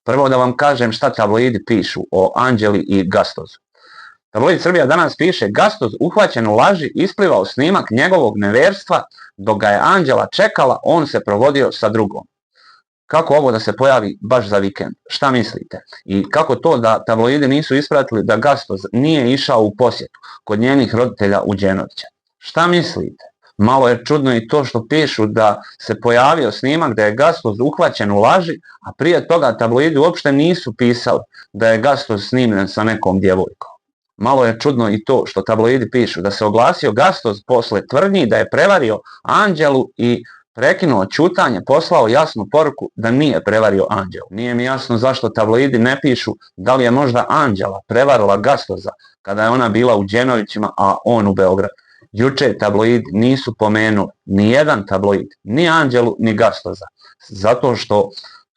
Prvo da vam kažem šta tabloidi pišu o Anđeli i Gastozu. Tabloid Srbija danas piše: Gastoz uhvaćen u laži, isplivao snimak njegovog neverstva, dok ga je Anđela čekala, on se provodio sa drugom. Kako ovo da se pojavi baš za vikend? Šta mislite? I kako to da tabloidi nisu ispratili da Gastoz nije išao u posjetu kod njenih roditelja u Đenovića? Šta mislite? Malo je čudno i to što pišu da se pojavio snimak da je Gastoz uhvaćen u laži, a prije toga tabloidi uopšte nisu pisali da je Gastoz snimljen sa nekom djevojkom. Malo je čudno i to što tabloidi pišu da se oglasio Gastoz posle tvrdnji da je prevario Anđelu i prekinuo ćutanje, poslao jasnu poruku da nije prevario Anđelu. Nije mi jasno zašto tabloidi ne pišu da li je možda Anđela prevarila Gastoza kada je ona bila u Đenovićima, a on u Beogradu. Juče tabloidi nisu pomenuli ni jedan tabloid, ni Anđelu ni Gastoza, zato što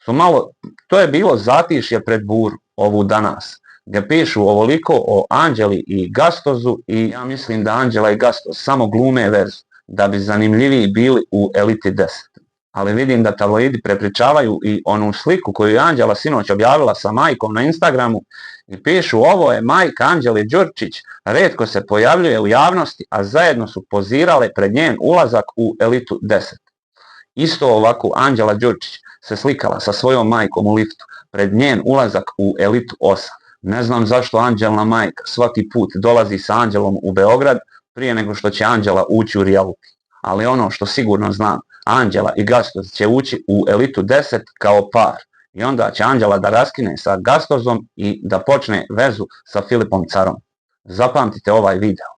su malo, to je bilo zatišje pred buru ovu danas, gdje pišu ovoliko o Anđeli i Gastozu i ja mislim da Anđela i Gastoz samo glume vezu da bi zanimljiviji bili u Eliti 10. Ali vidim da tabloidi prepričavaju i onu sliku koju je Anđela sinoć objavila sa majkom na Instagramu i pišu: ovo je majka Anđele Đurčić, retko se pojavljuje u javnosti, a zajedno su pozirale pred njen ulazak u Elitu 10. Isto ovako Anđela Đurčić se slikala sa svojom majkom u liftu pred njen ulazak u Elitu 8. Ne znam zašto Anđelna majka svaki put dolazi sa Anđelom u Beograd prije nego što će Anđela ući u reality. Ali ono što sigurno znam, Anđela i Gastoz će ući u Elitu 10 kao par. I onda će Anđela da raskine sa Gastozom i da počne vezu sa Filipom Carom. Zapamtite ovaj video.